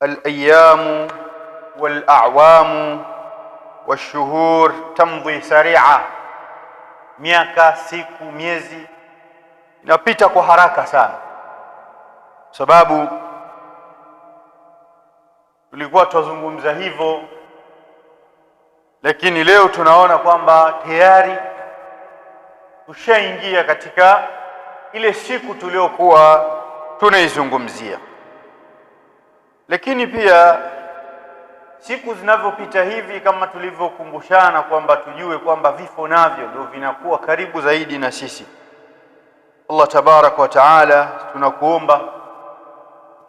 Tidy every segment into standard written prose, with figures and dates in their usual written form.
الأيام والأعوام والشهور تمضي سريعا. Miaka, siku, miezi inapita kwa haraka sana, sababu tulikuwa tuzungumza hivyo, lakini leo tunaona kwamba tayari tushaingia katika ile siku tuliokuwa tunaizungumzia. Lakini pia siku zinavyopita hivi, kama tulivyokumbushana kwamba tujue kwamba vifo navyo ndio vinakuwa karibu zaidi na sisi. Allah tabaraka wa taala, tunakuomba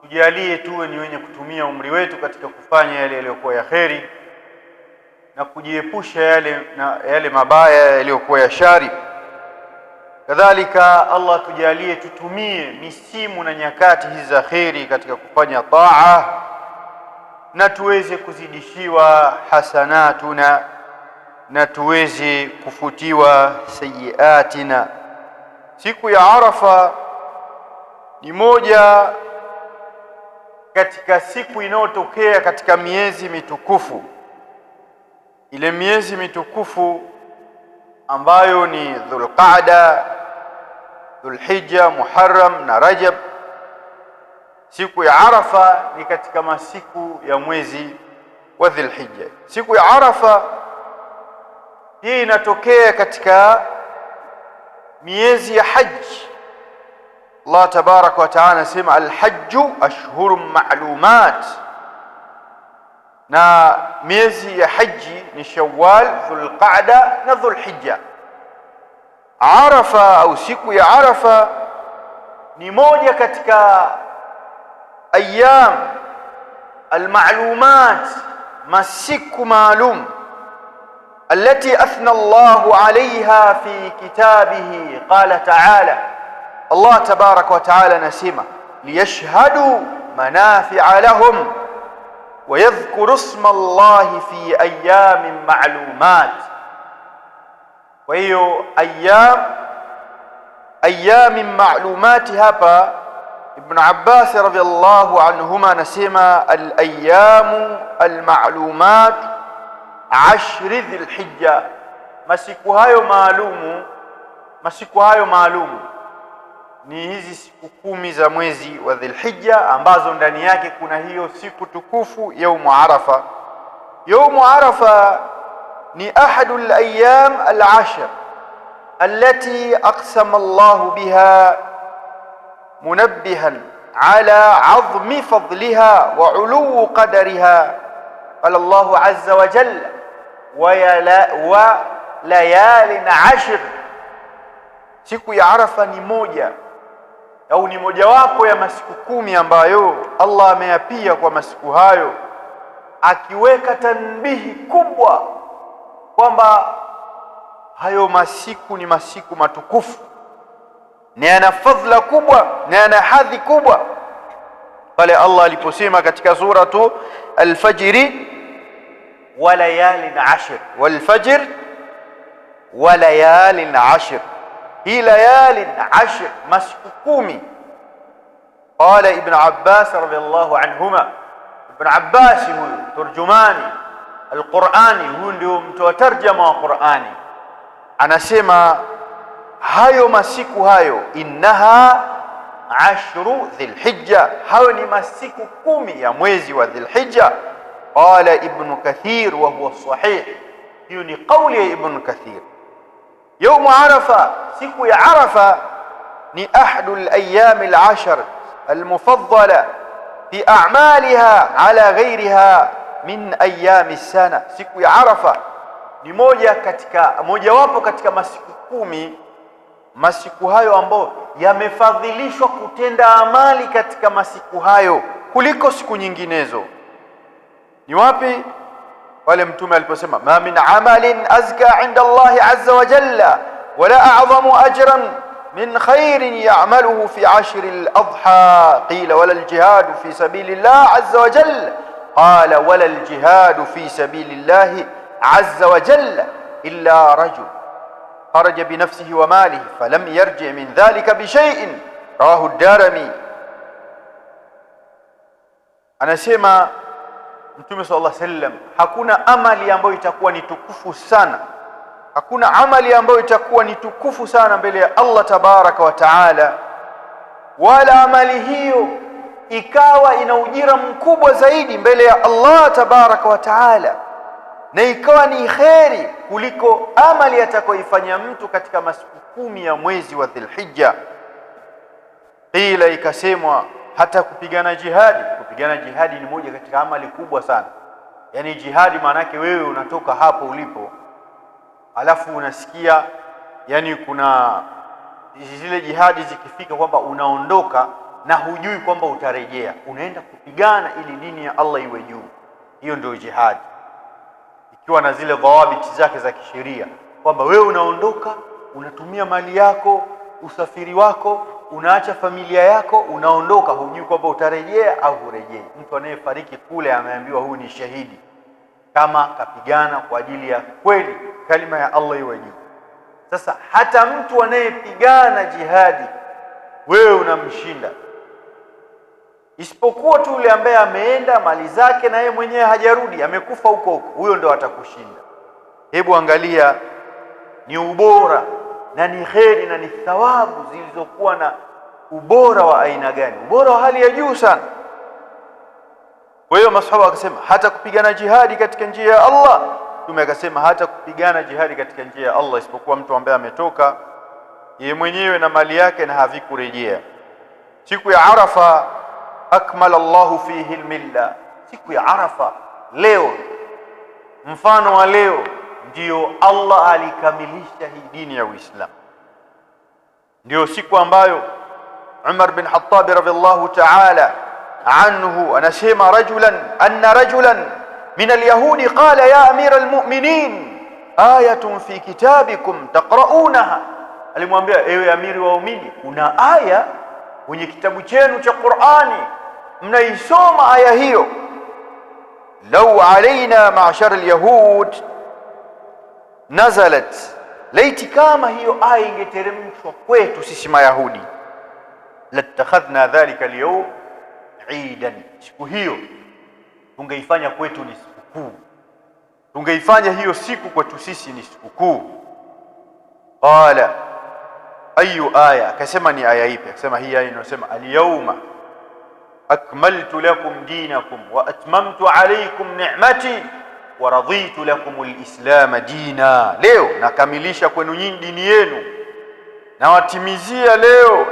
tujalie tuwe ni wenye kutumia umri wetu katika kufanya yale yaliyokuwa ya kheri na kujiepusha yale mabaya yaliyokuwa ya shari. Kadhalika Allah tujalie tutumie misimu na nyakati hizi za kheri katika kufanya taa na tuweze kuzidishiwa hasanatuna na tuweze kufutiwa sayiatina. Siku ya Arafa ni moja katika siku inayotokea katika miezi mitukufu, ile miezi mitukufu ambayo ni Dhulqaada, Dhulhijja, Muharram na Rajab. Siku ya Arafa ni katika masiku ya mwezi wa Dhulhijja. Siku ya Arafa hii inatokea katika miezi ya haji. Allah tabaraka wa taala anasema alhajju ashhurun ma'lumat, na miezi ya haji ni Shawwal, Dhulqaada na Dhulhijja. Arafa au siku ya Arafa ni moja katika ayyam almalumat, masiku maalum التي أثنى الله عليها في كتابه. قال تعالى، الله تبارك وتعالى نسمع ليشهدوا منافع لهم ويذكروا اسم الله في أيام معلومات. وهي أيام معلومات. هapa ابن عباس رضي الله عنهما نسمع الأيام المعلومات ashri Dhulhijja, masiku hayo maalumu ni hizi siku 10 za mwezi wa Dhulhijja, ambazo ndani yake kuna hiyo siku tukufu yaumu Arafa. Yaumu Arafa ni ahadul ayyam al-ashr allati aqsama Allah biha munabbihan ala azmi fadliha wa ulu qadariha. Qala Allahu azza wa jalla wa layalin ashr. Siku ya Arafa ni moja au ni mojawapo ya masiku 10 ambayo Allah ameyapia kwa masiku hayo, akiweka tanbihi kubwa kwamba hayo masiku ni masiku matukufu na yana fadhila kubwa na yana hadhi kubwa. Pale Allah aliposema katika suratu al-Fajr wa layalin ashr, wal fajr wa layalin ashr, hi layalin ashr, masiku 10. Qala Ibn Abbas radiyallahu anhuma, Ibn Abbas huyu turjumani al-Qur'ani, huyu ndio mtoa tarjama wa Qur'ani, anasema hayo masiku hayo, innaha ashru Dhulhijja, hayo ni masiku 10 ya mwezi wa Dhulhijja. Qala Ibn Kathir wa huwa sahih, hiyo ni kauli ya Ibn Kathir. Yaumu Arafa, siku ya Arafa ni ahadul ayyam al-ashr al-mufaddala fi a'maliha ala ghayriha min ayyam as-sana. Siku ya Arafa ni mojawapo katika masiku 10, masiku hayo ambayo yamefadhilishwa kutenda amali katika masiku hayo kuliko siku nyinginezo. Ni wapi? Wale Mtume aliposema ma min amalin azka inda Allahi azza wa jalla wala a'zamu ajran min khairin ya'maluhu fi ashri al-adha. Qila wala al-jihadu fi sabilillah azza wa jalla. Qala wala al-jihadu fi sabilillah azza wa jalla illa rajul خرج بنفسه وماله فلم يرجع من ذلك بشيء. رواه الدارمي. Anasema Mtume sallallahu alaihi wasallam, hakuna amali ambayo itakuwa ni tukufu sana, hakuna amali ambayo itakuwa ni tukufu sana mbele ya Allah tabaraka wa taala, wala amali hiyo ikawa ina ujira mkubwa zaidi mbele ya Allah tabaraka wa taala, na ikawa ni kheri kuliko amali atakayoifanya mtu katika masiku 10 ya mwezi wa Dhulhijja. Qila, ikasemwa hata kupigana jihadi. Kupigana jihadi ni moja katika amali kubwa sana. Yani jihadi maana yake wewe unatoka hapo ulipo, alafu unasikia yani kuna zile jihadi zikifika kwamba unaondoka na hujui kwamba utarejea, unaenda kupigana ili dini ya Allah iwe juu. Hiyo ndio jihadi, ikiwa na zile dhawabiti zake za kisheria, kwamba wewe unaondoka, unatumia mali yako, usafiri wako, unaacha familia yako, unaondoka, hujui kwamba utarejea au hurejei. Mtu anayefariki kule ameambiwa huyu ni shahidi, kama kapigana kwa ajili ya kweli kalima ya Allah iwe juu. Sasa hata mtu anayepigana jihadi wewe unamshinda, isipokuwa tu yule ambaye ameenda mali zake na yeye mwenyewe hajarudi, amekufa huko huko, huyo ndo atakushinda. Hebu angalia ni ubora na ni kheri na ni thawabu zilizokuwa na ubora wa aina gani, ubora wa hali ya juu sana. Kwa hiyo masahaba wakasema hata kupigana jihadi katika njia ya Allah. Mtume akasema hata kupigana jihadi katika njia ya Allah, isipokuwa mtu ambaye ametoka yeye mwenyewe na mali yake na havikurejea. Siku ya Arafa akmala Allahu fihi almilla. Siku ya Arafa leo, mfano wa leo, ndiyo Allah alikamilisha hii dini ya Uislamu. Ndiyo siku ambayo Umar bin Khattab radhiyallahu ta'ala anhu anasema anna rajulan min alyahudi qala ya amira almu'minin ayatun fi kitabikum taqra'unaha. Alimwambia, ewe amiri wa waumini, kuna aya kwenye kitabu chenu cha Qur'ani mnaisoma aya hiyo. Law alaina ma'shar alyahud nazalat, laiti kama hiyo aya ingeteremshwa kwetu sisi Mayahudi, latakhadhna dhalika alyawm eidan, siku hiyo tungeifanya kwetu ni sikukuu, tungeifanya hiyo siku kwetu sisi ni sikukuu. Qala ayu aya, akasema ni aya ipi? Akasema hii aya inasema alyawma akmaltu lakum dinakum wa atmamtu alaykum ni'mati wa raditu lakum alislam dina, leo nakamilisha kwenu nyinyi dini yenu na watimizia leo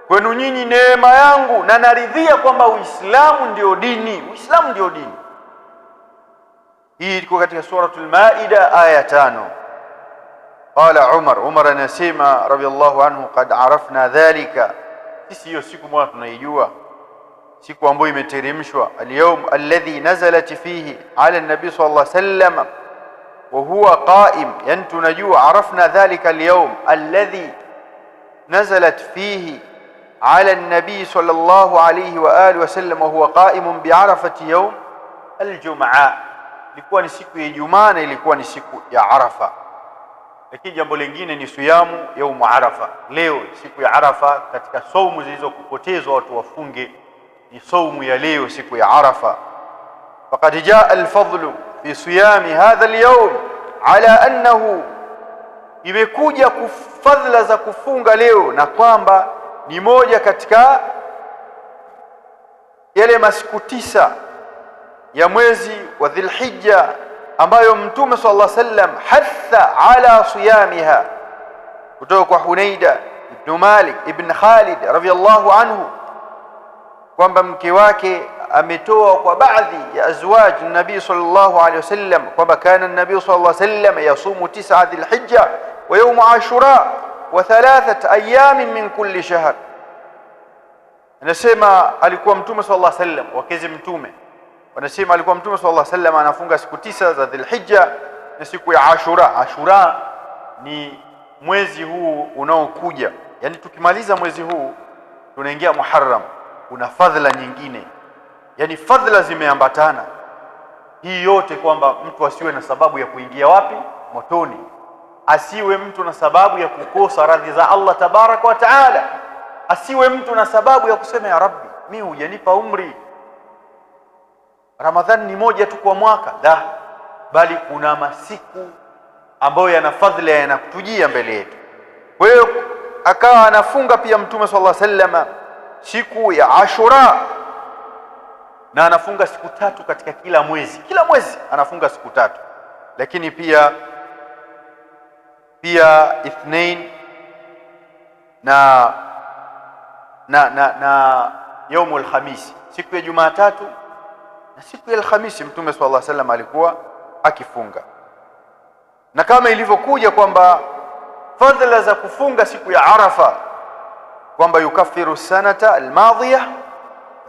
kwenu nyinyi neema yangu na naridhia kwamba Uislamu ndio dini. Uislamu ndio dini. Hii iko katika suratul Maida aya 5. Qala Umar anasema radiyallahu anhu, qad arafna dhalika, sisi hiyo siku moja tunaijua, siku ambayo imeteremshwa al-yawm alladhi nazalat fihi ala an-nabi sallallahu alayhi wasallam wa huwa qa'im. Yani tunajua arafna dhalika al-yawm alladhi nazalat fihi على النبي صلى الله عليه وآله وسلم وهو قائم بعرفة يوم الجمعة. Ilikuwa ni siku ya Ijumaa na ilikuwa ni siku ya Arafa. Lakini jambo lingine ni siyamu yaum Arafa. Leo siku ya Arafa, katika saumu zilizokupotezwa watu wafunge, ni saumu ya leo, siku ya Arafa. Faqad jaa al-fadlu fi siyami hadha al-yawm ala annahu, imekuja fadhila za kufunga leo, na kwamba ni moja katika yale masiku 9 ya mwezi wa Dhulhijja ambayo Mtume sallallahu alaihi wasallam hatha ala siyamiha, kutoka kwa Hunaida ibn Malik ibn Khalid radhiyallahu anhu kwamba mke wake ametoa kwa baadhi ya azwaj nabii sallallahu alaihi wasallam kwamba kana nabii sallallahu alaihi wasallam yasumu 9 Dhulhijja wa yawm Ashura wa 3 ayyam min kulli shahr. Anasema alikuwa Mtume sallallahu alaihi wasallam, wakezi Mtume wanasema alikuwa Mtume sallallahu alaihi wasallam anafunga siku 9 za Dhulhijja na siku ya Ashura. Ashura ni mwezi huu unaokuja, yani tukimaliza mwezi huu tunaingia Muharram, kuna fadhila nyingine, yani fadhila zimeambatana. Hii yote kwamba mtu asiwe na sababu ya kuingia wapi? Motoni. Asiwe mtu na sababu ya kukosa radhi za Allah tabaraka wa taala. Asiwe mtu na sababu ya kusema ya Rabbi, mimi hujanipa umri, Ramadhani ni moja tu kwa mwaka, la, bali kuna masiku ambayo yana fadhila yanakutujia mbele yetu. Kwa hiyo akawa anafunga pia Mtume sallallahu alaihi wasallam siku ya Ashura, na anafunga siku 3 katika kila mwezi anafunga siku 3, lakini pia Ithnain na yaumul khamis, siku ya Jumatatu na siku ya Alhamisi Mtume sallallahu alaihi wasallam alikuwa akifunga. Na kama ilivyokuja kwamba fadhila za kufunga siku ya Arafa kwamba yukaffiru sanata almadhiya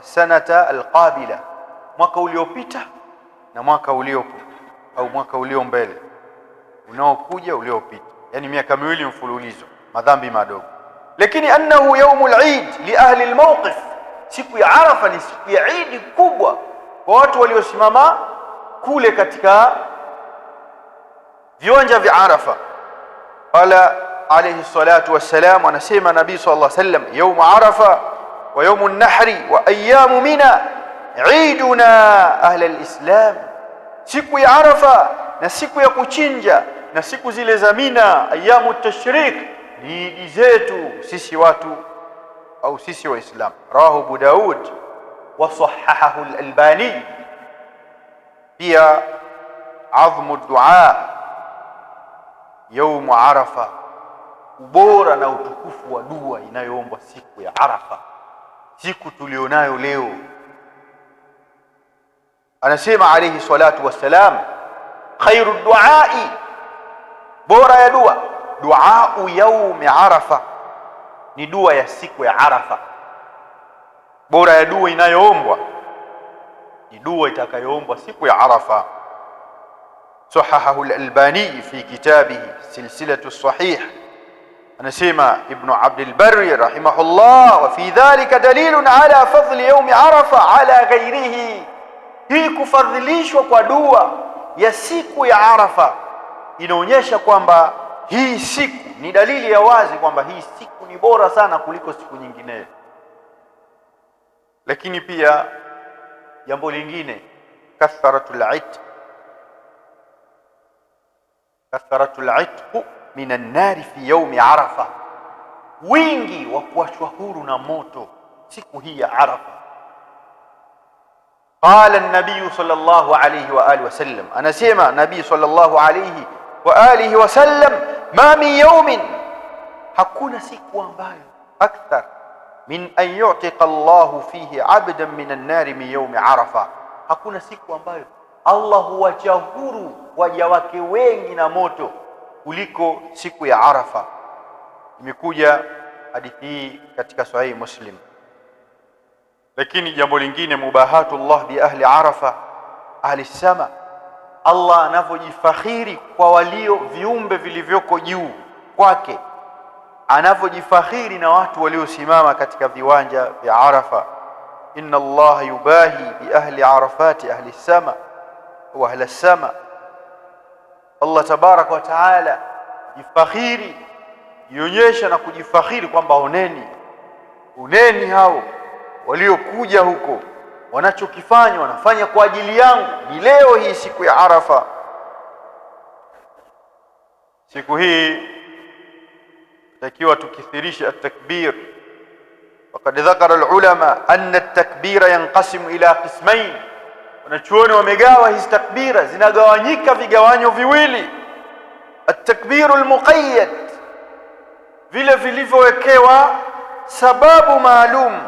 sanata alqabila, mwaka uliopita na mwaka uliopo au mwaka ulio mbele unaokuja uliopita, yani miaka miwili mfululizo, madhambi madogo. Lakini annahu yaumul Eid li ahli almawqif, siku ya Arafa ni siku ya Eid kubwa kwa watu waliosimama kule katika viwanja vya Arafa. Qala alayhi salatu wassalam, anasema Nabii sallallahu alayhi wasallam, yaum Arafa wa yaum an-nahri wa ayyam Mina Eiduna ahli al-Islam, siku ya Arafa na siku ya kuchinja na siku zile za Mina, ayamu tashrik, ni idi zetu sisi watu au sisi Waislamu. Rawahu Abu Daud wa sahahahu al-Albani. Pia adhmu dua yaum Arafa, ubora na utukufu wa dua inayoombwa siku ya Arafa, siku tulionayo leo. Anasema alayhi salatu wassalam, khairu duai, bora ya dua, duau yaum Arafa, ni dua ya siku ya Arafa. Bora ya dua inayoombwa ni dua itakayoombwa siku ya Arafa. Sahahahu al-Albani fi kitabihi silsilatu sahih. Anasema Ibn Abd al-Barr rahimahullah, wa fi dhalika dalilun ala fadli yawm Arafa ala ghairihi, hii kufadhilishwa kwa dua ya siku ya Arafa inaonyesha kwamba hii siku ni dalili ya wazi kwamba hii siku ni bora sana kuliko siku nyingineyo. Lakini pia jambo lingine, kathratul itq minan nari fi yawm Arafa, wingi wa kuachwa huru na moto siku hii ya Arafa. Qala an-nabiy sallallahu alayhi wa alihi wasallam, anasema nabii sallallahu alayhi wa alihi wasallam, ma min yawmin, hakuna siku ambayo akthar min an yu'tiqa Allahu fihi 'abdan min an-nar min yawm Arafa, hakuna siku ambayo Allah huwacha huru waja wake wengi na moto kuliko siku ya Arafa. Imekuja hadithi hii katika Sahih Muslim. Lakini jambo lingine, mubahatullah bi ahli Arafa, ahli sama, Allah anavyojifakhiri kwa walio viumbe vilivyoko juu kwake, anavyojifakhiri na watu waliosimama katika viwanja vya Arafa. Inna Allah yubahi bi ahli Arafati ahli sama wa ahli sama, Allah tabaraka wa taala jifakhiri, ionyesha na kujifakhiri kwamba oneni hao waliokuja huko, wanachokifanya wanafanya kwa ajili yangu, ni leo hii siku ya Arafa. Siku hii takiwa tukithirisha at-takbir. Waqad dhakara al-ulama anna at-takbira yanqasimu ila qismain, wanachuoni wamegawa hizi takbira, zinagawanyika vigawanyo viwili. At-takbiru al-muqayyad, vile vilivyowekewa sababu maalum.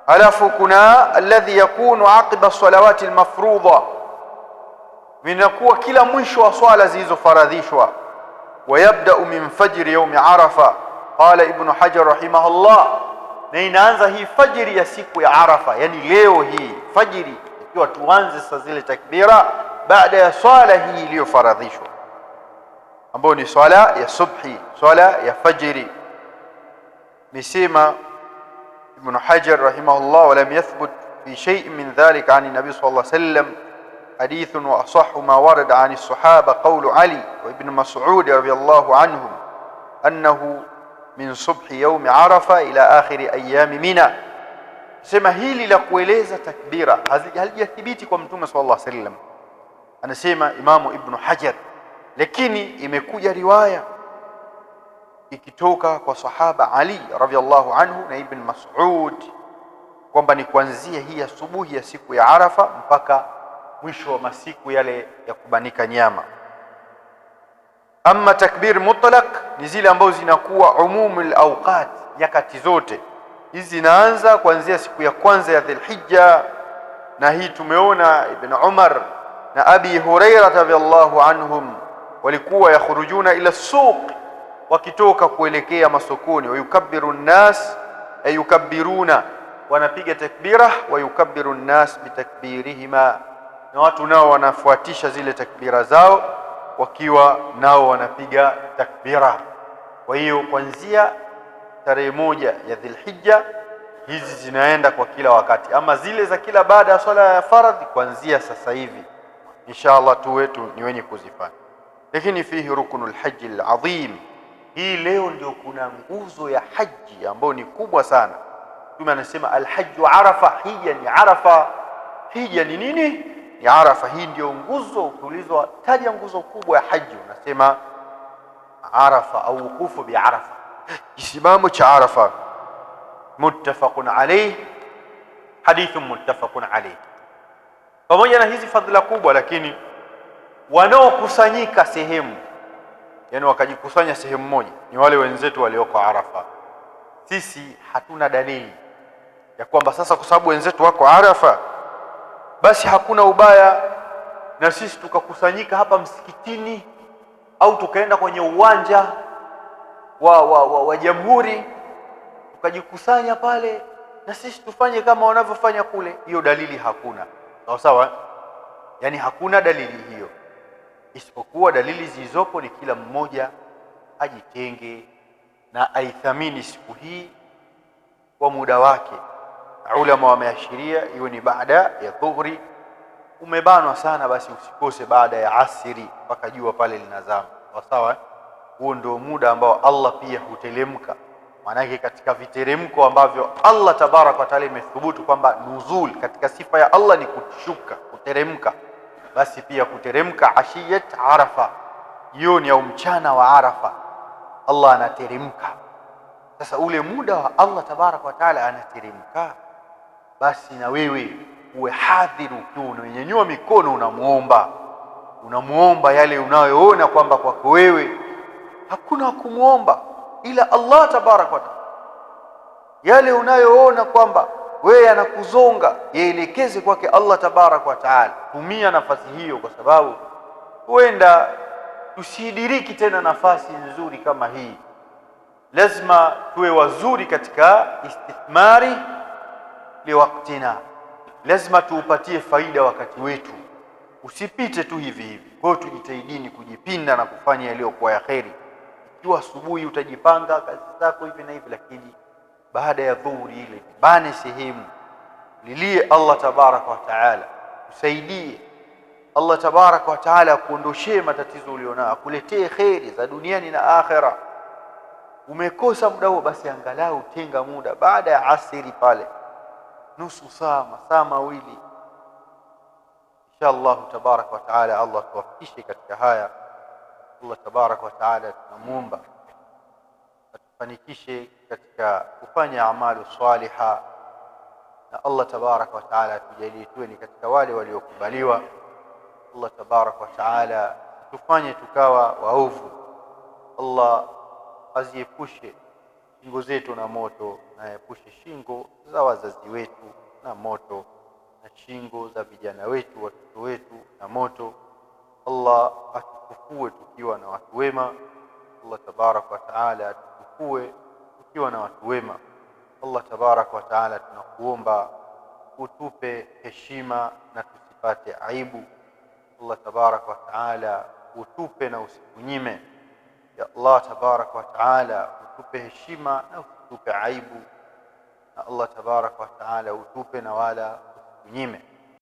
Alafu kuna alladhi yakunu aqiba salawati al-mafruḍa, vinakuwa kila mwisho wa swala zilizofaradhishwa. Wayabda'u min fajri yawm Arafa, qala Ibn Hajar rahimahullah, na inaanza hii fajri ya siku ya Arafa, yani leo hii fajri, ikiwa tuanze sasa zile takbira baada ya swala hii iliyofaradhishwa, ambayo ni swala ya subhi, swala ya fajri. Nisema Ibn Hajar rahimahullah, wa lam yathbut fi shay'in min dhalika an nabi sallallahu alayhi wasallam حديث وأصح ما ورد عن الصحابة قول علي وابن مسعود رضي الله عنهم أنه من صبح يوم عرفة إلى آخر أيام منى. Sema hili la kueleza takbira halijathibiti kwa Mtume sallallahu alaihi wasallam, anasema Imamu Ibn Hajar, lakini imekuja riwaya ikitoka kwa sahaba Ali radhiallahu anhu na Ibn Mas'ud kwamba ni kuanzia hii asubuhi ya siku ya Arafa mpaka mwisho wa masiku yale ya kubanika nyama. Amma takbir mutlaq ni zile ambazo zinakuwa umumul awqat, nyakati zote hizi zinaanza kuanzia siku ya kwanza ya Dhulhijja, na hii tumeona Ibn Umar na Abi Hurairah radhiallahu anhum walikuwa yakhrujuna ila suq, wakitoka kuelekea masokoni, wayukabbiru nnas ay yukabbiruna, wanapiga takbira, wayukabbiru nnas bitakbirihima, na watu nao wanafuatisha zile takbira zao wakiwa nao wanapiga takbira. Kwa hiyo kuanzia tarehe 1 ya Dhulhijja hizi zinaenda kwa kila wakati, ama zile za kila baada ya swala ya faradhi kuanzia sasa hivi inshallah tu wetu ni wenye kuzifanya. Lakini fihi rukunul hajji al-azim, hii leo ndio kuna nguzo ya haji ambayo ni kubwa sana. Mtume anasema al-hajju Arafa, hija ni Arafa. Hija ni nini? Ni Arafa. Hii ndio nguzo. Ukiulizwa taja nguzo kubwa ya haji, unasema Arafa au wukufu bi Arafa, kisimamo cha Arafa. Muttafaqun alayh, hadithun muttafaqun alayh. Pamoja na hizi fadhila kubwa, lakini wanaokusanyika sehemu, yani wakajikusanya sehemu moja, ni wale wenzetu walioko Arafa. Sisi hatuna dalili ya kwamba sasa kwa sababu wenzetu wako Arafa basi hakuna ubaya na sisi tukakusanyika hapa msikitini au tukaenda kwenye uwanja wa Jamhuri tukajikusanya pale na sisi tufanye kama wanavyofanya kule. Hiyo dalili hakuna. Sawa sawa, yani hakuna dalili hiyo, isipokuwa dalili zilizopo ni kila mmoja ajitenge na aithamini siku hii kwa muda wake. Ulama wameashiria iwe ni baada ya dhuhuri, umebanwa sana basi usikose baada ya asiri mpaka jua pale linazama. Sawa, huo ndio muda ambao Allah pia hutelemka. Maanake katika viteremko ambavyo Allah tabaraka wa taala imethubutu kwamba nuzul katika sifa ya Allah ni kushuka, kuteremka, basi pia kuteremka ashiyat Arafa, jioni au mchana wa Arafa Allah anateremka. Sasa ule muda wa Allah tabaraka wa taala anateremka, basi na wewe uwe hadhiru, ukiwa unanyanyua mikono unamuomba yale unayoona kwamba kwako wewe hakuna kumuomba ila Allah tabaraka wa taala. Yale unayoona kwamba wewe anakuzonga yaelekeze kwake Allah tabaraka wa taala. Tumia nafasi hiyo, kwa sababu huenda tusidiriki tena nafasi nzuri kama hii. Lazima tuwe wazuri katika istithmari liwaktina, lazima tuupatie faida wakati wetu, usipite tu hivi hivi. Kwa hiyo tujitahidini kujipinda na kufanya yaliyokuwa ya kheri. Ikiwa asubuhi utajipanga kazi zako hivi na hivi, lakini baada ya dhuhuri ile bane sehemu, lilie Allah tabaraka wa taala, usaidie Allah tabaraka wa taala akuondoshee matatizo ulionao, akuletee kheri za duniani na akhera. Umekosa muda huo, basi angalau tenga muda baada ya asiri pale, nusu saa, masaa mawili. Inshallah tabaraka wa taala Allah tuwafikishe katika haya. Allah tabaraka wa taala tunamuomba atufanikishe katika kufanya amalu saliha, na Allah tabaraka wa taala atujalie tuwe ni katika wale waliokubaliwa. Allah tabaraka wa taala tufanye tukawa waovu. Allah aziepushe shingo zetu na moto, na aepushe shingo za wazazi wetu na moto, na shingo za vijana wetu, watoto wetu na moto. Allah atukufue tukiwa na watu wema. Allah tabaraka wa taala atukufue tukiwa na watu wema. Allah tabaraka wa taala tunakuomba utupe heshima na tusipate aibu. Allah tabaraka wa taala utupe na usikunyime. Ya Allah tabaraka wa taala utupe heshima na usitupe aibu, na Allah tabaraka wa taala utupe na wala usikunyime.